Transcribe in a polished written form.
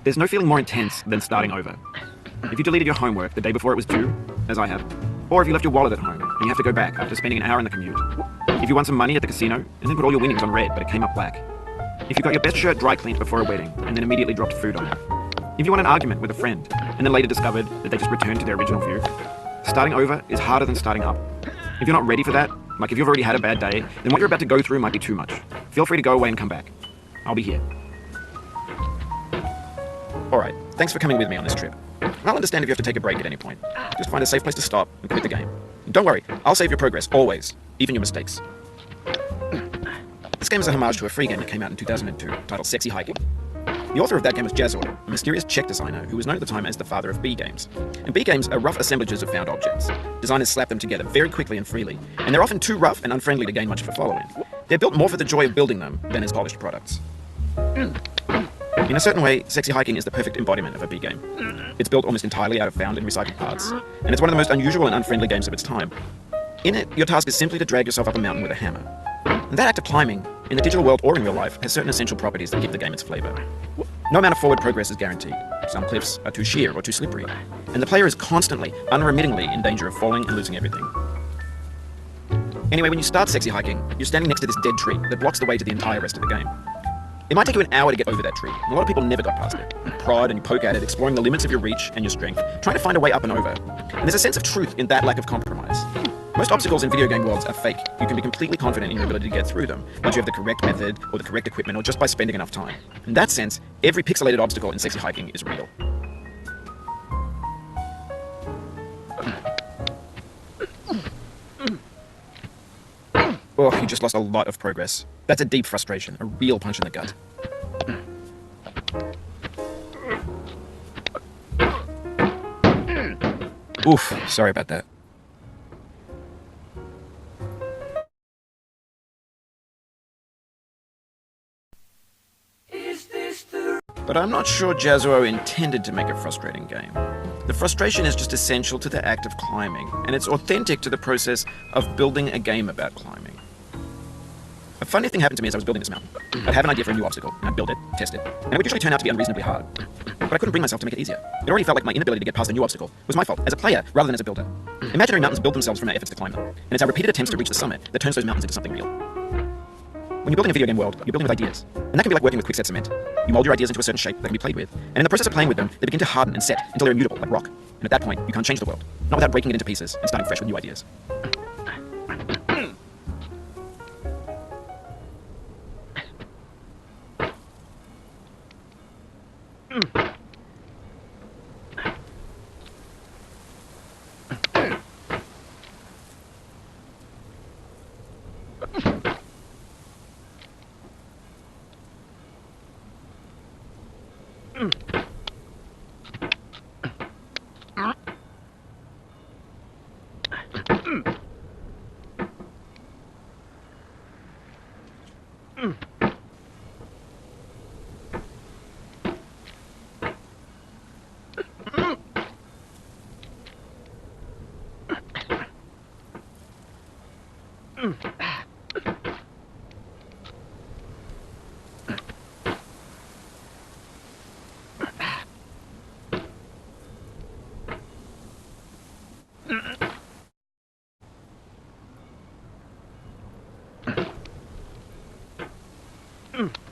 There's no feeling more intense than starting over. If you deleted your homework the day before it was due, as I have, or if you left your wallet at home and you have to go back after spending an hour in the commute. If you won some money at the casino and then put all your winnings on red but it came up black. If you got your best shirt dry cleaned before a wedding and then immediately dropped food on it. If you won an argument with a friend and then later discovered that they just returned to their original view. Starting over is harder than starting up. If you're not ready for that, like if you've already had a bad day, then what you're about to go through might be too much. Feel free to go away and come back. I'll be here. Alright, thanks for coming with me on this trip. I'll understand if you have to take a break at any point. Just find a safe place to stop and quit the game. And don't worry, I'll save your progress, always. Even your mistakes. This game is a homage to a free game that came out in 2002, titled Sexy Hiking. The author of that game was Jazor, a mysterious Czech designer who was known at the time as the father of B games. And B games are rough assemblages of found objects. Designers slap them together very quickly and freely, and they're often too rough and unfriendly to gain much of a following. They're built more for the joy of building them than as polished products. In a certain way, Sexy Hiking is the perfect embodiment of a B game. It's built almost entirely out of found and recycled parts, and it's one of the most unusual and unfriendly games of its time. In it, your task is simply to drag yourself up a mountain with a hammer. And that act of climbing, in the digital world or in real life, has certain essential properties that give the game its flavor. No amount of forward progress is guaranteed. Some cliffs are too sheer or too slippery, and the player is constantly, unremittingly in danger of falling and losing everything. Anyway, when you start Sexy Hiking, you're standing next to this dead tree that blocks the way to the entire rest of the game. It might take you an hour to get over that tree, and a lot of people never got past it. You prod and you poke at it, exploring the limits of your reach and your strength, trying to find a way up and over. And there's a sense of truth in that lack of compromise. Most obstacles in video game worlds are fake. You can be completely confident in your ability to get through them, once you have the correct method, or the correct equipment, or just by spending enough time. In that sense, every pixelated obstacle in Sexy Hiking is real. Oh, you just lost a lot of progress. That's a deep frustration, a real punch in the gut. Oof, sorry about that. But I'm not sure Jazoo intended to make a frustrating game. The frustration is just essential to the act of climbing, and it's authentic to the process of building a game about climbing. A funny thing happened to me as I was building this mountain. I'd have an idea for a new obstacle, and I'd build it, test it, and it would usually turn out to be unreasonably hard. But I couldn't bring myself to make it easier. It already felt like my inability to get past the new obstacle was my fault, as a player rather than as a builder. Imaginary mountains build themselves from our efforts to climb them, and it's our repeated attempts to reach the summit that turns those mountains into something real. When you're building a video game world, you're building with ideas, and that can be like working with quickset cement. You mold your ideas into a certain shape that can be played with, and in the process of playing with them, they begin to harden and set until they're immutable, like rock. And at that point, you can't change the world, not without breaking it into pieces and starting fresh with new ideas. Mm.